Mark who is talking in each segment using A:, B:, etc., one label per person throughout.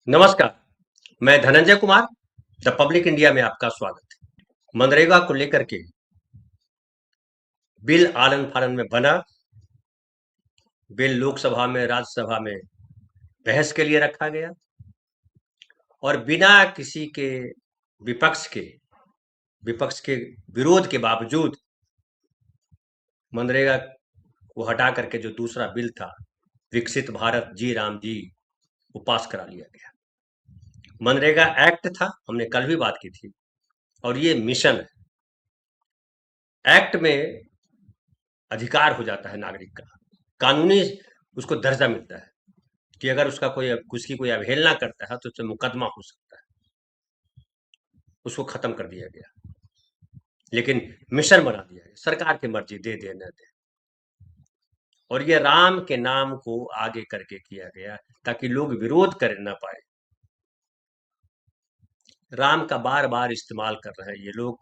A: नमस्कार। मैं Dhananjay Kumar, the public India में आपका स्वागत है। मनरेगा को लेकर के बिल आलन फालन में बना। बिल लोकसभा में राज्यसभा में बहस के लिए रखा गया और बिना किसी के विपक्ष के विपक्ष के विरोध के बावजूद मनरेगा को हटा करके जो दूसरा बिल था, विकसित भारत जी राम जी, वो पास करा लिया गया। मनरेगा एक्ट था, हमने कल भी बात की थी, और ये मिशन है। एक्ट में अधिकार हो जाता है नागरिक का, कानूनी उसको दर्जा मिलता है कि अगर उसकी कोई अवहेलना करता है तो उससे मुकदमा हो सकता है। उसको खत्म कर दिया गया, लेकिन मिशन बना दिया गया, सरकार की मर्जी, दे दे न दे। और ये राम के नाम को आगे करके किया गया ताकि लोग विरोध कर न पाए। राम का बार बार इस्तेमाल कर रहे हैं ये लोग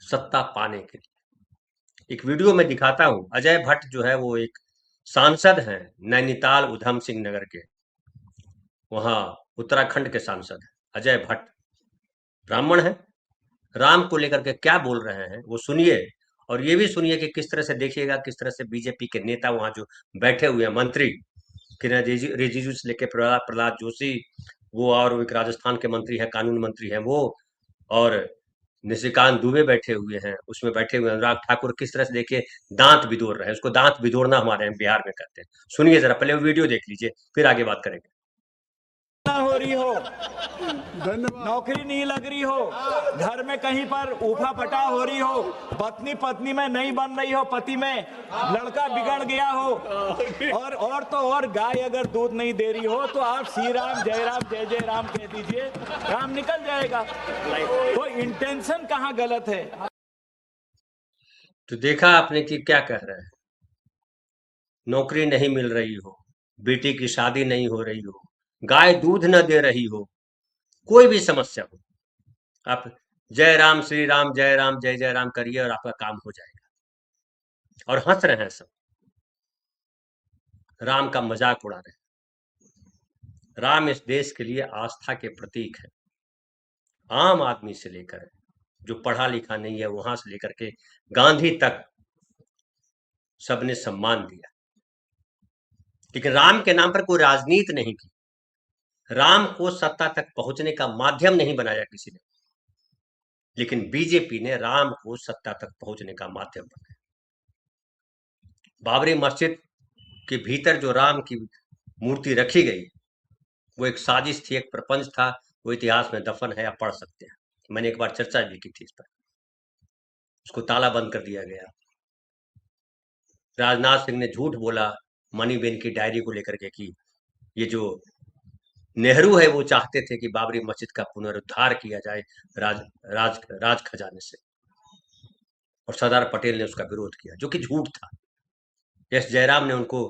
A: सत्ता पाने के लिए। एक वीडियो में दिखाता हूं, अजय भट्ट जो है वो एक सांसद हैं, नैनीताल उधम सिंह नगर के, वहां उत्तराखंड के सांसद हैं अजय भट्ट, ब्राह्मण है। राम को लेकर के क्या बोल रहे हैं वो सुनिए, और ये भी सुनिए कि किस तरह से, देखिएगा किस तरह से बीजेपी के नेता वहां जो बैठे हुए हैं, मंत्री किरण रिजिजू से लेकर प्रहलाद प्रहलाद जोशी, वो और एक राजस्थान के मंत्री है, कानून मंत्री है वो, और निशिकांत दुबे बैठे हुए हैं, उसमें बैठे हुए अनुराग ठाकुर, किस तरह से देखिए दांत बिदोड़ रहे हैं। उसको दांत बिदोड़ना हमारे यहाँ बिहार में कहते हैं। सुनिए जरा, पहले वो वीडियो देख लीजिए, फिर आगे बात करेंगे।
B: ना हो रही हो,
C: धन्यवाद।
B: नौकरी नहीं लग रही हो, घर में कहीं पर ऊफा पटा हो रही हो, पत्नी पत्नी में नहीं बन रही हो, पति में लड़का बिगड़ गया हो, और तो और गाय अगर दूध नहीं दे रही हो तो आप श्री राम जय जय राम कह दीजिए, काम निकल जाएगा। तो इंटेंशन कहाँ गलत है?
A: तो देखा आपने कि क्या कह रहे हैं, नौकरी नहीं मिल रही हो, बेटी की शादी नहीं हो रही हो, गाय दूध न दे रही हो, कोई भी समस्या हो, आप जय राम श्री राम जय राम जय जय राम करिए और आपका काम हो जाएगा। और हंस रहे हैं सब, राम का मजाक उड़ा रहे हैं। राम इस देश के लिए आस्था के प्रतीक है। आम आदमी से लेकर जो पढ़ा लिखा नहीं है वहां से लेकर के गांधी तक सबने सम्मान दिया, लेकिन राम के नाम पर कोई राजनीति नहीं की। राम को सत्ता तक पहुंचने का माध्यम नहीं बनाया किसी ने, लेकिन बीजेपी ने राम को सत्ता तक पहुंचने का माध्यम बनाया। बाबरी मस्जिद के भीतर जो राम की मूर्ति रखी गई, वो एक साजिश थी, एक प्रपंच था, वो इतिहास में दफन है, आप पढ़ सकते हैं। मैंने एक बार चर्चा भी की थी इस पर। उसको ताला बंद कर दिया गया। राजनाथ सिंह ने झूठ बोला मनीबेन की डायरी को लेकर के कि ये जो नेहरू है वो चाहते थे कि बाबरी मस्जिद का पुनरुद्धार किया जाए राज राज राज खजाने से, और सरदार पटेल ने उसका विरोध किया, जो कि झूठ था। एस जयराम ने उनको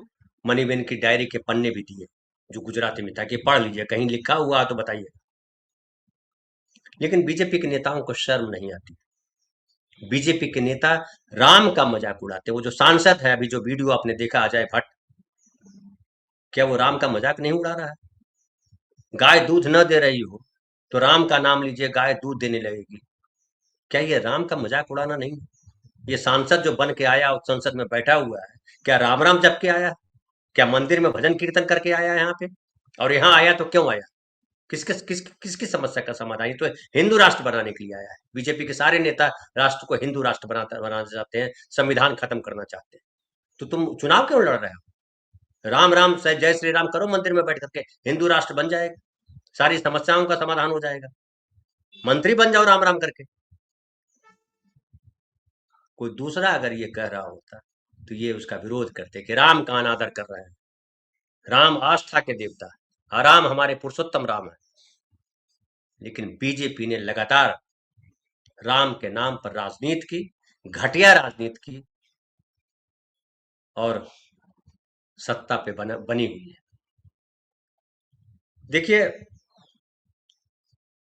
A: मनीबेन की डायरी के पन्ने भी दिए, जो गुजराती में था, कि पढ़ लीजिए, कहीं लिखा हुआ तो बताइए। लेकिन बीजेपी के नेताओं को शर्म नहीं आती। बीजेपी के नेता राम का मजाक उड़ाते। वो जो सांसद है, अभी जो वीडियो आपने देखा अजय भट्ट, क्या वो राम का मजाक नहीं उड़ा रहा है? गाय दूध न दे रही हो तो राम का नाम लीजिए, गाय दूध देने लगेगी। क्या ये राम का मजाक उड़ाना नहीं? ये सांसद जो बन के आया उस संसद में बैठा हुआ है, क्या राम राम जप के आया? क्या मंदिर में भजन कीर्तन करके आया यहाँ पे? और यहाँ आया तो क्यों आया? किसकी समस्या का समाधान? ये तो हिंदू राष्ट्र बनाने के लिए आया है। बीजेपी के सारे नेता राष्ट्र को हिंदू राष्ट्र बनाना चाहते हैं, संविधान खत्म करना चाहते हैं। तो तुम चुनाव क्यों लड़ रहे हो? राम राम से जय श्री राम करो मंदिर में बैठ करके, हिंदू राष्ट्र बन जाएगा, सारी समस्याओं का समाधान हो जाएगा। मंत्री बन जाओ राम राम करके। कोई दूसरा अगर ये कह रहा होता तो ये उसका विरोध करते कि राम का अनादर कर रहे हैं, राम आस्था के देवता है, राम हमारे पुरुषोत्तम राम है। लेकिन बीजेपी ने लगातार राम के नाम पर राजनीति की, घटिया राजनीति की, और सत्ता पे बनी हुई है। देखिए,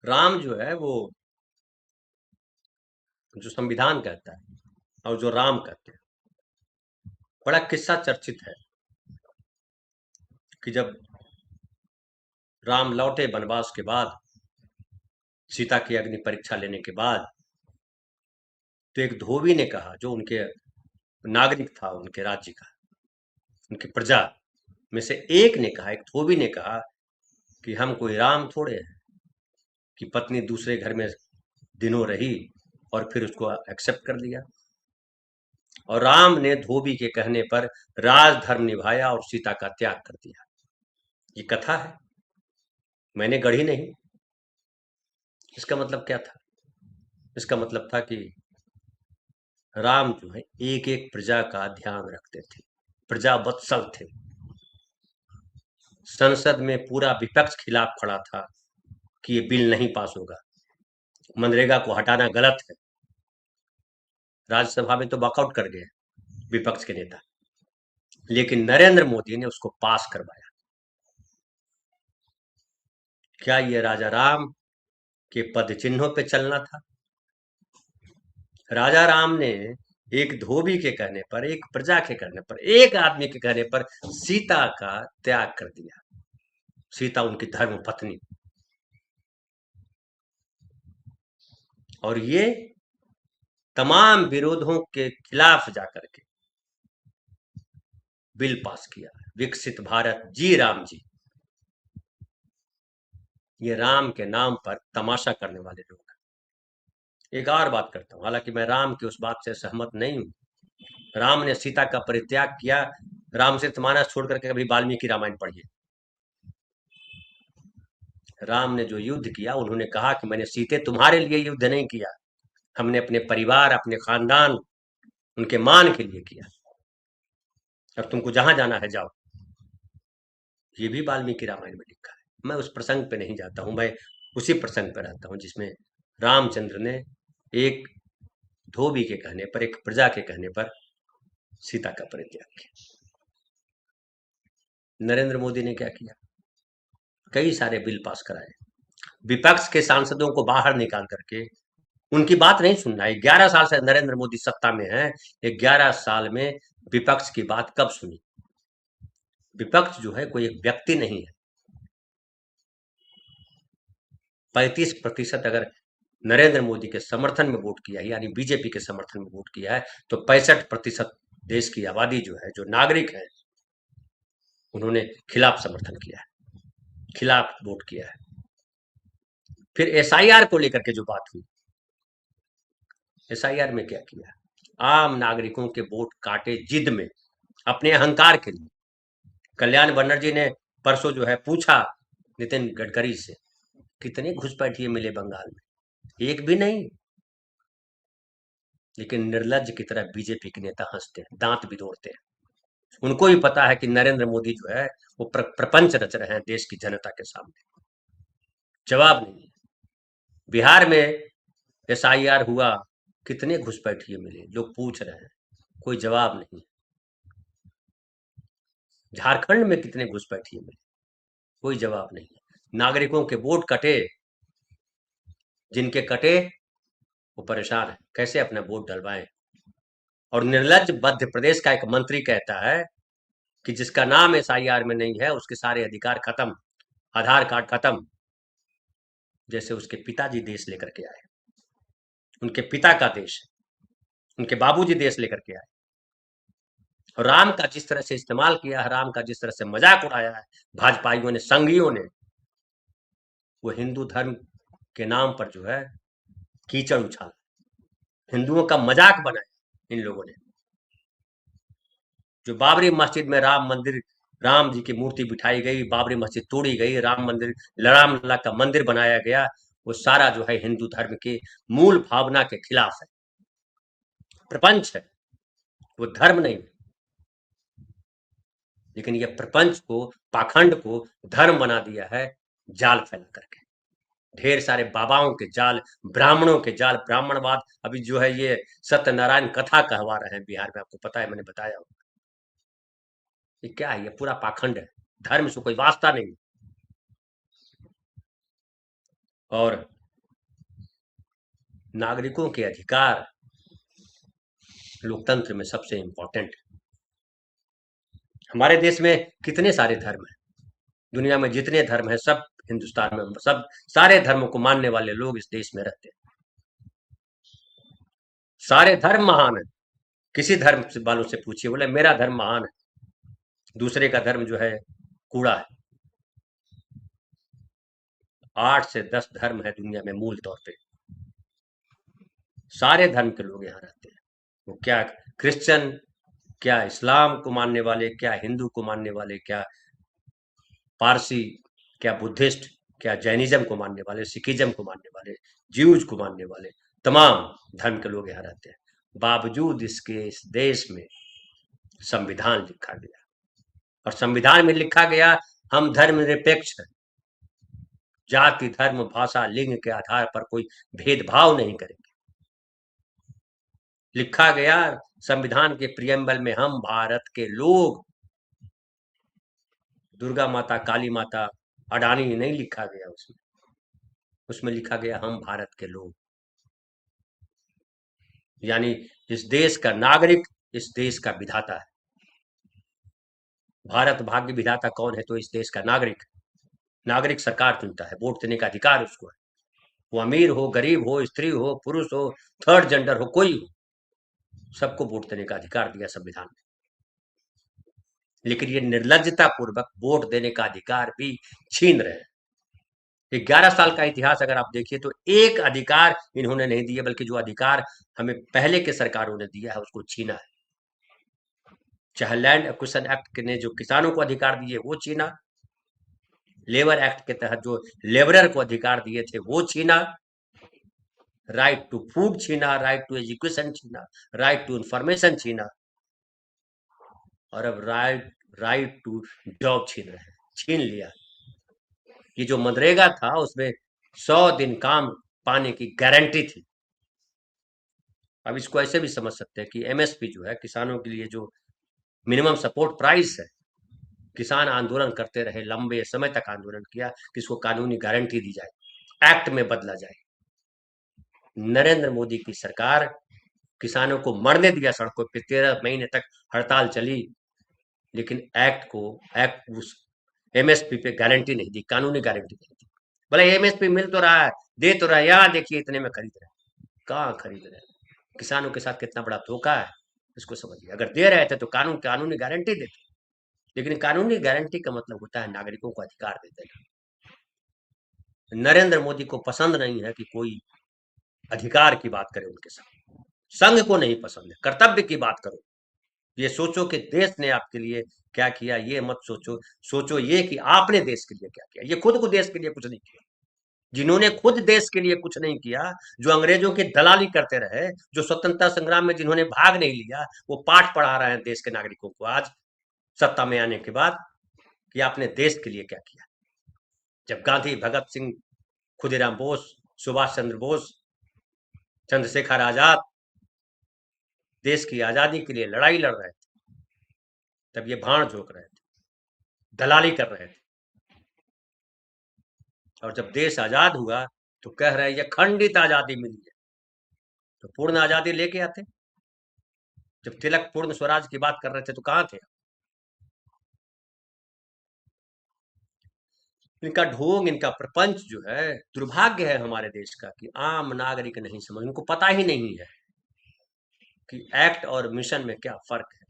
A: राम जो है वो जो संविधान कहता है और जो राम कहते हैं, बड़ा किस्सा चर्चित है कि जब राम लौटे वनवास के बाद, सीता की अग्नि परीक्षा लेने के बाद, तो एक धोबी ने कहा, जो उनके नागरिक था, उनके राज्य का, उनकी प्रजा में से एक ने कहा, एक धोबी ने कहा कि हम कोई राम थोड़े हैं कि पत्नी दूसरे घर में दिनों रही और फिर उसको एक्सेप्ट कर लिया। और राम ने धोबी के कहने पर राजधर्म निभाया और सीता का त्याग कर दिया। ये कथा है, मैंने गढ़ी नहीं। इसका मतलब क्या था? इसका मतलब था कि राम जो है एक एक प्रजा का ध्यान रखते थे, प्रजा वत्सल थे। संसद में पूरा विपक्ष खिलाफ खड़ा था कि ये बिल नहीं पास होगा, मनरेगा को हटाना गलत है। राज्यसभा में तो वॉकआउट कर गए विपक्ष के नेता, लेकिन नरेंद्र मोदी ने उसको पास करवाया। क्या ये राजा राम के पद चिन्हों पे चलना था? राजा राम ने एक धोबी के कहने पर, एक प्रजा के कहने पर, एक आदमी के कहने पर सीता का त्याग कर दिया। सीता उनकी धर्म पत्नी। और ये तमाम विरोधों के खिलाफ जाकर के बिल पास किया। विकसित भारत जी राम जी। ये राम के नाम पर तमाशा करने वाले लोग। एक और बात करता हूं, हालांकि मैं राम की उस बात से सहमत नहीं हूं। राम ने सीता का परित्याग किया। रामचरितमानस छोड़ करके कभी वाल्मीकि रामायण पढ़िए। राम ने जो युद्ध किया, उन्होंने कहा कि मैंने सीते तुम्हारे लिए युद्ध नहीं किया, हमने अपने परिवार, अपने खानदान, उनके मान के लिए किया। अब तुमको जहां जाना है जाओ। ये भी वाल्मीकि रामायण में लिखा है। मैं उस प्रसंग पे नहीं जाता हूं, मैं उसी प्रसंग पे रहता हूं जिसमें रामचंद्र ने एक धोबी के कहने पर, एक प्रजा के कहने पर सीता का परित्याग किया। नरेंद्र मोदी ने क्या किया? कई सारे बिल पास कराए, विपक्ष के सांसदों को बाहर निकाल करके उनकी बात नहीं सुनना है। 11 साल से नरेंद्र मोदी सत्ता में है, 11 साल में विपक्ष की बात कब सुनी? विपक्ष जो है कोई एक व्यक्ति नहीं है। 35% अगर नरेंद्र मोदी के समर्थन में वोट किया है, यानी बीजेपी के समर्थन में वोट किया है, तो 65% देश की आबादी जो है, जो नागरिक है, उन्होंने खिलाफ समर्थन किया है, खिलाफ वोट किया है। फिर एसआईआर को लेकर के जो बात हुई, एसआईआर में क्या किया? आम नागरिकों के वोट काटे जिद में, अपने अहंकार के लिए। कल्याण बनर्जी ने परसों जो है पूछा नितिन गडकरी से, कितने घुसपैठिए मिले बंगाल में? एक भी नहीं। लेकिन निर्लज्ज की तरह बीजेपी के नेता हंसते हैं, दांत भी तोड़ते हैं। उनको भी पता है कि नरेंद्र मोदी जो है वो प्रपंच रच रहे हैं देश की जनता के सामने। जवाब नहीं है। बिहार में एसआईआर हुआ, कितने घुसपैठिए मिले, लोग पूछ रहे हैं, कोई जवाब नहीं। झारखंड में कितने घुसपैठिए मिले, कोई जवाब नहीं है। नागरिकों के वोट कटे, जिनके कटे वो परेशान है, कैसे अपना वोट डलवाएं। और निर्लज्ज मध्य प्रदेश का एक मंत्री कहता है कि जिसका नाम एसआईआर में नहीं है उसके सारे अधिकार खत्म, आधार कार्ड खत्म। जैसे उसके पिताजी देश लेकर के आए, उनके पिता का देश, उनके बाबूजी देश लेकर के आए। और राम का जिस तरह से इस्तेमाल किया है, राम का जिस तरह से मजाक उड़ाया है भाजपाइयों ने, संघियों ने, वो हिंदू धर्म के नाम पर जो है कीचड़ उछाला, हिंदुओं का मजाक बनाया इन लोगों ने। जो बाबरी मस्जिद में राम मंदिर, राम जी की मूर्ति बिठाई गई, बाबरी मस्जिद तोड़ी गई, राम मंदिर, राम लला का मंदिर बनाया गया, वो सारा जो है हिंदू धर्म के मूल भावना के खिलाफ है, प्रपंच है, वो धर्म नहीं है। लेकिन ये प्रपंच को, पाखंड को धर्म बना दिया है, जाल फैला करके। ढेर सारे बाबाओं के जाल, ब्राह्मणों के जाल, ब्राह्मणवाद। अभी जो है ये सत्यनारायण कथा कहवा रहे हैं बिहार में, आपको पता है, मैंने बताया होगा। ये क्या है? ये पूरा पाखंड है, धर्म से कोई वास्ता नहीं। और नागरिकों के अधिकार लोकतंत्र में सबसे इंपॉर्टेंट है। हमारे देश में कितने सारे धर्म हैं, दुनिया में जितने धर्म हैं सब हिंदुस्तान में, सब सारे धर्मों को मानने वाले लोग इस देश में रहते हैं। सारे धर्म महान है। किसी धर्म वालों से पूछिए, बोले मेरा धर्म महान है, दूसरे का धर्म जो है कूड़ा है। 8 से 10 धर्म है दुनिया में मूल तौर पे, सारे धर्म के लोग यहाँ रहते हैं। वो क्या क्रिश्चियन, क्या इस्लाम को मानने वाले, क्या हिंदू को मानने वाले, क्या पारसी, क्या बुद्धिस्ट, क्या जैनिज्म को मानने वाले, सिखिज्म को मानने वाले, ज्यूज को मानने वाले, तमाम धर्म के लोग यहाँ रहते हैं। बावजूद इसके इस देश में संविधान लिखा गया, और संविधान में लिखा गया हम धर्मनिरपेक्ष हैं, जाति धर्म भाषा लिंग के आधार पर कोई भेदभाव नहीं करेंगे। लिखा गया संविधान के प्रियम्बल में हम भारत के लोग, दुर्गा माता काली माता अडानी नहीं लिखा गया, उसमें लिखा गया हम भारत के लोग, यानी इस देश का नागरिक, इस देश का विधाता है। भारत भाग्य विधाता कौन है? तो इस देश का नागरिक। नागरिक सरकार चुनता है, वोट देने का अधिकार उसको है। वो अमीर हो, गरीब हो, स्त्री हो, पुरुष हो, थर्ड जेंडर हो, कोई हो, सबको वोट देने का अधिकार दिया संविधान में। लेकिन ये निर्लज्जता पूर्वक वोट देने का अधिकार भी छीन रहे हैं। 11 साल का इतिहास अगर आप देखिए तो एक अधिकार इन्होंने नहीं दिया, बल्कि जो अधिकार हमें पहले के सरकारों ने दिया है उसको छीना है। चाहे लैंड एक्विजिशन एक्ट ने जो किसानों को अधिकार दिए वो छीना, लेबर एक्ट के तहत जो लेबरर को अधिकार दिए थे वो छीना, राइट टू फूड छीना, राइट टू एजुकेशन छीना, राइट टू इंफॉर्मेशन छीना, और अब राइट टू जॉब छीन रहे हैं, छीन लिया। ये जो मनरेगा था उसमें 100 दिन काम पाने की गारंटी थी। अब इसको ऐसे भी समझ सकते हैं कि एमएसपी जो है किसानों के लिए जो मिनिमम सपोर्ट प्राइस है, किसान आंदोलन करते रहे, लंबे समय तक आंदोलन किया कि इसको कानूनी गारंटी दी जाए, एक्ट में बदला जाए। नरेंद्र मोदी की सरकार किसानों को मरने दिया सड़कों पे, 13 महीने तक हड़ताल चली, लेकिन एक्ट उस एमएसपी पे गारंटी नहीं दी, कानूनी गारंटी नहीं दी। बोले एमएसपी मिल तो रहा है, दे तो रहा है, यहाँ देखिए इतने में खरीद रहे हैं। कहाँ खरीद रहे हैं? किसानों के साथ कितना बड़ा धोखा है, इसको समझिए। अगर दे रहे थे तो कानूनी गारंटी देते, लेकिन कानूनी गारंटी का मतलब होता है नागरिकों को अधिकार दे देना। नरेंद्र मोदी को पसंद नहीं है कि कोई अधिकार की बात करे उनके साथ, संघ को नहीं पसंद है, कर्तव्य की बात करो। ये सोचो कि देश ने आपके लिए क्या किया, ये मत सोचो। सोचो ये कि आपने देश के लिए क्या किया। ये खुद को देश के लिए कुछ नहीं किया। जिन्होंने खुद देश के लिए कुछ नहीं किया, जो अंग्रेजों की दलाली करते रहे, जो स्वतंत्रता संग्राम में जिन्होंने भाग नहीं लिया, वो पाठ पढ़ा रहे हैं देश के नागरिकों को आज सत्ता में आने के बाद कि आपने देश के लिए क्या किया। जब गांधी, भगत सिंह, खुदीराम बोस, सुभाष चंद्र बोस, चंद्रशेखर आजाद देश की आजादी के लिए लड़ाई लड़ रहे थे, तब ये भाण झोंक रहे थे, दलाली कर रहे थे। और जब देश आजाद हुआ तो कह रहे ये खंडित आजादी मिली है, तो पूर्ण आजादी लेके आते। जब तिलक पूर्ण स्वराज की बात कर रहे थे तो कहां थे? इनका ढोंग, इनका प्रपंच जो है, दुर्भाग्य है हमारे देश का कि आम नागरिक नहीं समझ, उनको पता ही नहीं है कि एक्ट और मिशन में क्या फर्क है।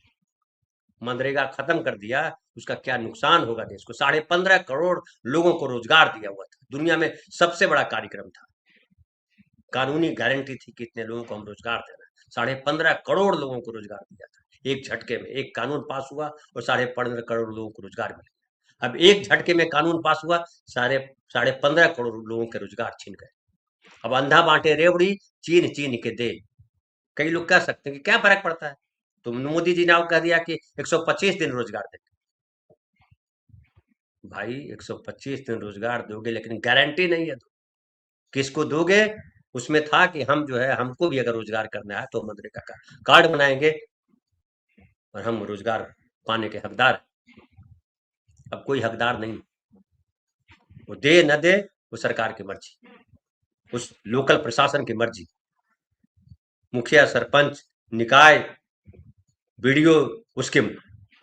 A: मनरेगा खत्म कर दिया, उसका क्या नुकसान होगा देश को। 15.5 करोड़ लोगों को रोजगार दिया हुआ था, दुनिया में सबसे बड़ा कार्यक्रम था। कानूनी गारंटी थी कि इतने लोगों को हम रोजगार देना। 15.5 करोड़ लोगों को रोजगार दिया था एक झटके में। एक कानून पास हुआ और 15.5 करोड़ लोगों को रोजगार मिल गया। अब एक झटके में कानून पास हुआ, 15.5 करोड़ लोगों के रोजगार छीन गए। अब अंधा बांटे रेवड़ी, चीन चीन के दे। कई लोग कह सकते हैं कि क्या फर्क पड़ता है, तो मोदी जी ने कह दिया कि 125 दिन रोजगार देंगे। भाई 125 दिन रोजगार दोगे, लेकिन गारंटी नहीं है। किसको दोगे? उसमें था कि हम जो है, हमको भी अगर रोजगार करना है तो मनरेगा का कार्ड बनाएंगे और हम रोजगार पाने के हकदार। अब कोई हकदार नहीं, वो दे न दे वो सरकार की मर्जी, उस लोकल प्रशासन की मर्जी, मुखिया, सरपंच, निकाय, बीडीओ उसकी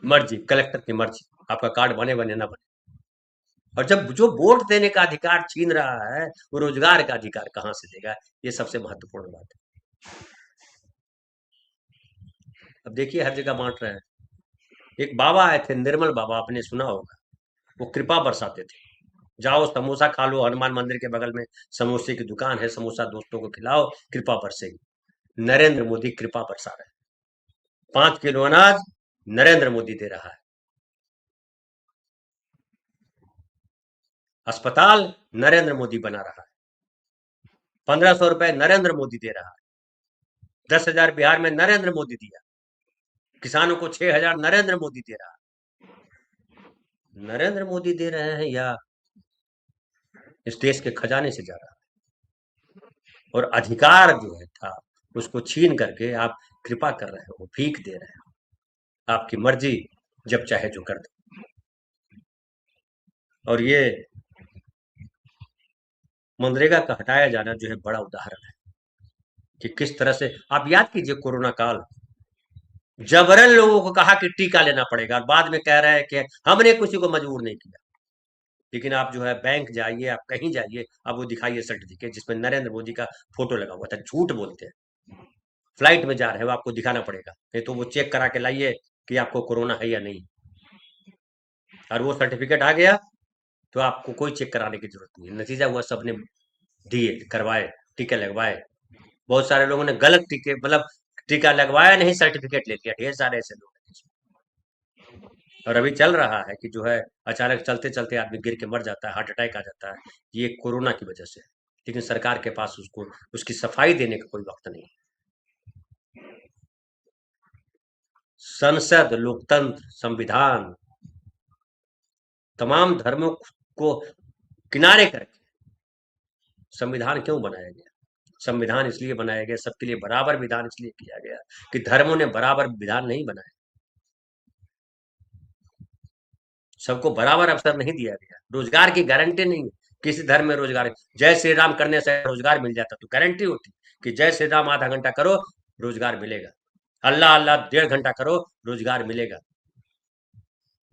A: मर्जी, कलेक्टर की मर्जी, आपका कार्ड बने बने ना बने। और जब जो वोट देने का अधिकार छीन रहा है, वो रोजगार का अधिकार कहां से देगा? ये सबसे महत्वपूर्ण बात है। अब देखिए हर जगह बांट रहे हैं। एक बाबा आए थे, निर्मल बाबा, आपने सुना होगा, वो कृपा बरसाते थे। जाओ समोसा खा लो, हनुमान मंदिर के बगल में समोसे की दुकान है, समोसा दोस्तों को खिलाओ, कृपा बरसेगी। नरेंद्र मोदी कृपा बरसा रहे हैं। 5 किलो अनाज नरेंद्र मोदी दे रहा है। अस्पताल नरेंद्र मोदी बना रहा है। 1500 रुपए नरेंद्र मोदी दे रहा है। 10,000 बिहार में नरेंद्र मोदी दिया। किसानों को 6,000 नरेंद्र मोदी दे रहा है। नरेंद्र मोदी दे रहे हैं या इस देश के खजाने से जा रहा है? और अधिकार जो है था, उसको छीन करके आप कृपा कर रहे हो, भीख दे रहे हो। आपकी मर्जी, जब चाहे जो कर दो। और ये मनरेगा का हटाया जाना जो है बड़ा उदाहरण है कि किस तरह से, आप याद कीजिए कोरोना काल, जबरन लोगों को कहा कि टीका लेना पड़ेगा और बाद में कह रहे हैं कि हमने किसी को मजबूर नहीं किया। लेकिन आप जो है बैंक जाइए, आप कहीं जाइए, आप वो दिखाइए सर्टिफिकेट जिसमें नरेंद्र मोदी का फोटो लगा हुआ था। झूठ बोलते हैं। फ्लाइट में जा रहे हो, आपको दिखाना पड़ेगा, नहीं तो वो चेक करा के लाइए कि आपको कोरोना है या नहीं। और वो सर्टिफिकेट आ गया तो आपको कोई चेक कराने की जरूरत नहीं है। नतीजा हुआ सबने दिए, करवाए, टीके लगवाए। बहुत सारे लोगों ने गलत टीके, मतलब टीका लगवाया नहीं, सर्टिफिकेट ले लिया। ढेर सारे ऐसे लोग हैं। और अभी चल रहा है कि जो है अचानक चलते चलते आदमी गिर के मर जाता है, हार्ट अटैक आ जाता है, ये कोरोना की वजह से है। लेकिन सरकार के पास उसको उसकी सफाई देने का कोई वक्त नहीं है। संसद, लोकतंत्र, संविधान, तमाम धर्मों को किनारे करके संविधान क्यों बनाया गया? संविधान इसलिए बनाया गया, सबके लिए बराबर विधान इसलिए किया गया कि धर्मों ने बराबर विधान नहीं बनाया, सबको बराबर अवसर नहीं दिया गया। रोजगार की गारंटी नहीं है किसी धर्म में। रोजगार, जय श्री राम करने से रोजगार मिल जाता तो गारंटी होती कि जय श्री राम आधा घंटा करो, रोजगार मिलेगा। अल्लाह अल्लाह 1.5 घंटा करो, रोजगार मिलेगा।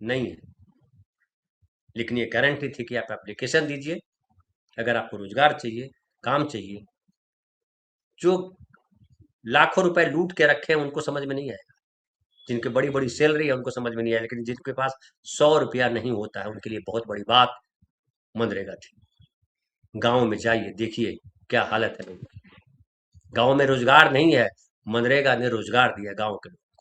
A: नहीं है। लेकिन ये गारंटी थी कि आप एप्लीकेशन दीजिए, अगर आपको रोजगार चाहिए, काम चाहिए। जो लाखों रुपए लूट के रखे हैं उनको समझ में नहीं आएगा, जिनकी बड़ी बड़ी सैलरी है उनको समझ में नहीं आएगा, लेकिन जिनके पास 100 रुपया नहीं होता है उनके लिए बहुत बड़ी बात मनरेगा थी। गांव में जाइए, देखिए क्या हालत है लोगों की। गांव में रोजगार नहीं है, मनरेगा ने रोजगार दिया गांव के लोगों को।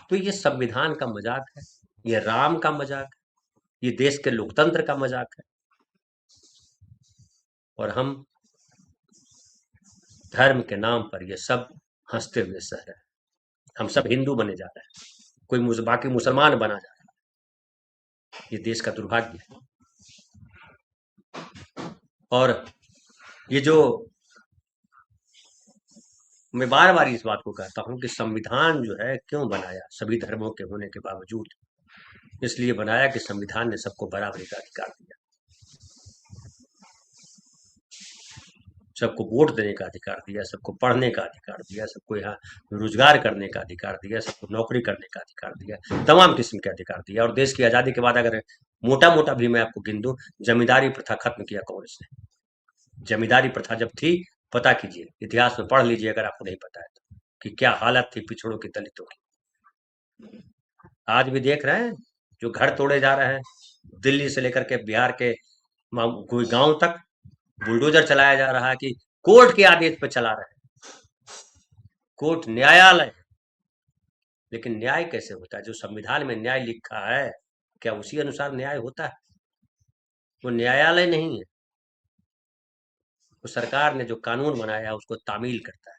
A: तो ये संविधान का मजाक है, ये राम का मजाक है, ये देश के लोकतंत्र का मजाक है। और हम धर्म के नाम पर ये सब हंसते हुए सह रहे हैं। हम सब हिंदू बने जा रहे हैं, कोई बाकी मुसलमान बना जा रहा है। ये देश का दुर्भाग्य है। और ये जो, मैं बार बार इस बात को कहता हूं कि संविधान जो है क्यों बनाया, सभी धर्मों के होने के बावजूद इसलिए बनाया कि संविधान ने सबको बराबरी का अधिकार दिया, सबको वोट देने का अधिकार दिया, सबको पढ़ने का अधिकार दिया, सबको यहाँ रोजगार करने का अधिकार दिया, सबको नौकरी करने का अधिकार दिया, तमाम किस्म के अधिकार दिया। और देश की आजादी के बाद अगर मोटा मोटा भी मैं आपको गिन दूं, जमींदारी प्रथा खत्म किया कांग्रेस ने। जमींदारी प्रथा जब थी, पता कीजिए, इतिहास में पढ़ लीजिए अगर आपको नहीं पता है तो, कि क्या हालत थी पिछड़ों की, दलितों की। आज भी देख रहे हैं जो घर तोड़े जा रहे हैं, दिल्ली से लेकर के बिहार के कोई गांव तक बुलडोजर चलाया जा रहा है कि कोर्ट के आदेश पर चला रहे हैं। कोर्ट न्यायालय, लेकिन न्याय कैसे होता है? जो संविधान में न्याय लिखा है, क्या उसी अनुसार न्याय होता है? वो न्यायालय नहीं है, वो सरकार ने जो कानून बनाया है उसको तामील करता है।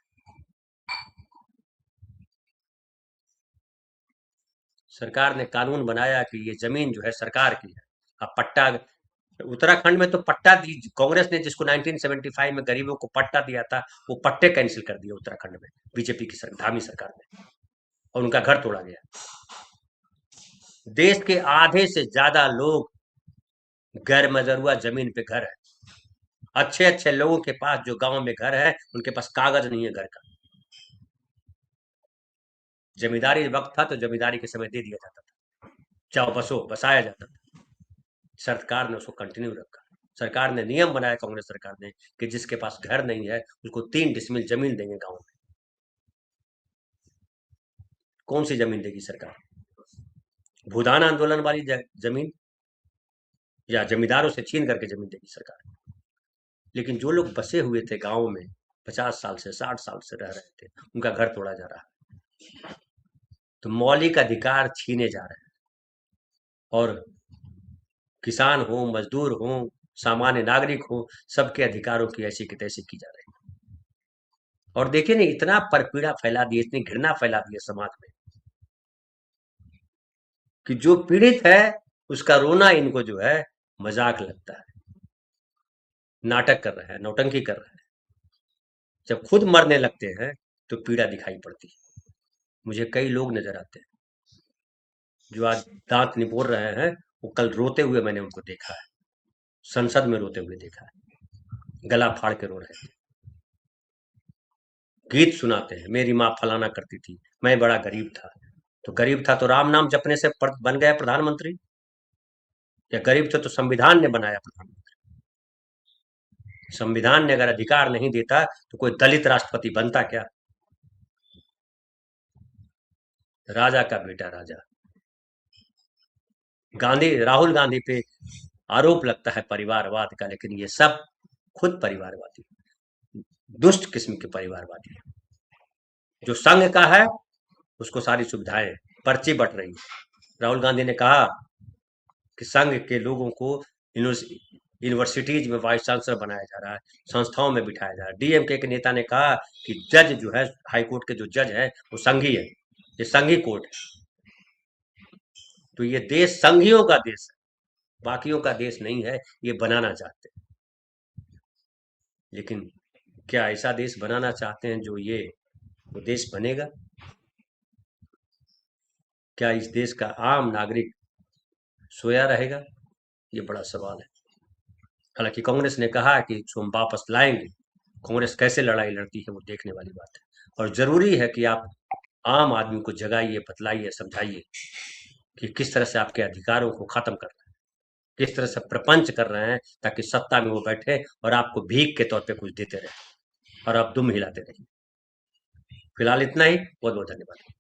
A: सरकार ने कानून बनाया कि ये जमीन जो है सरकार की है। अब पट्टा, उत्तराखंड में तो पट्टा दी, कांग्रेस ने जिसको 1975 में गरीबों को पट्टा दिया था, वो पट्टे कैंसिल कर दिए उत्तराखंड में, बीजेपी की धामी सरकार ने, और उनका घर तोड़ा गया। देश के आधे से ज्यादा लोग गैर मजरूआ जमीन पे घर है। अच्छे अच्छे लोगों के पास जो गांव में घर है, उनके पास कागज नहीं है घर का। जमींदारी वक्त था तो जमींदारी के समय दे दिया जाता था। चाहे बसाया जाता था। सरकार ने उसको कंटिन्यू रखा। सरकार ने नियम बनाया, कांग्रेस सरकार ने, कि जिसके पास घर नहीं है उसको 3 डिसमिल जमीन देंगे गांव में। कौन सी जमीन देगी सरकार? भूदान आंदोलन वाली जमीन या जमींदारों से छीन करके जमीन देगी सरकार? लेकिन जो लोग बसे हुए थे गांव में, 50 साल से 60 साल से रह रहे थे, उनका घर तोड़ा जा रहा है। तो मौलिक अधिकार छीने जा रहे हैं, और किसान हो, मजदूर हो, सामान्य नागरिक हो, सबके अधिकारों की ऐसी की तैसी की जा रही है। और देखिए ना, इतना परपीड़ा फैला दिए, इतनी घृणा फैला दी है समाज में, कि जो पीड़ित है उसका रोना इनको जो है मजाक लगता है, नाटक कर रहा है, नौटंकी कर रहा है। जब खुद मरने लगते हैं तो पीड़ा दिखाई पड़ती है। मुझे कई लोग नजर आते हैं जो आज दांत निपोर रहे हैं, वो कल रोते हुए मैंने उनको देखा है, संसद में रोते हुए देखा है, गला फाड़ के रो रहे थे। गीत सुनाते हैं, मेरी माँ फलाना करती थी, मैं बड़ा गरीब था। तो गरीब था तो राम नाम जपने से बन गया प्रधानमंत्री? या गरीब थे तो संविधान ने बनाया प्रधानमंत्री? संविधान ने अगर अधिकार नहीं देता तो कोई दलित राष्ट्रपति बनता क्या? राजा का बेटा राजा। राहुल गांधी पे आरोप लगता है परिवारवाद का, लेकिन ये सब खुद परिवारवादी, दुष्ट किस्म के परिवारवादी है। जो संघ का है उसको सारी सुविधाएं, पर्ची बट रही है। राहुल गांधी ने कहा कि संघ के लोगों को यूनिवर्सिटीज में वाइस चांसलर बनाया जा रहा है, संस्थाओं में बिठाया जा रहा है। डीएमके के नेता ने कहा कि जज जो है, हाईकोर्ट के जो जज है वो संघी है, ये संघी कोर्ट है। तो ये देश संघियों का देश है, बाकियों का देश नहीं है, ये बनाना चाहते हैं। लेकिन क्या ऐसा देश बनाना चाहते हैं जो वो देश बनेगा? क्या इस देश का आम नागरिक सोया रहेगा? ये बड़ा सवाल है। हालांकि कांग्रेस ने कहा कि इसको हम वापस लाएंगे। कांग्रेस कैसे लड़ाई लड़ती है वो देखने वाली बात है, और जरूरी है कि आप आम आदमी को जगाइए, बतलाइए, समझाइए कि किस तरह से आपके अधिकारों को खत्म कर रहे हैं, किस तरह से प्रपंच कर रहे हैं, ताकि सत्ता में वो बैठे और आपको भीख के तौर पे कुछ देते रहे और आप दुम हिलाते रहिए। फिलहाल इतना ही। बहुत बहुत धन्यवाद।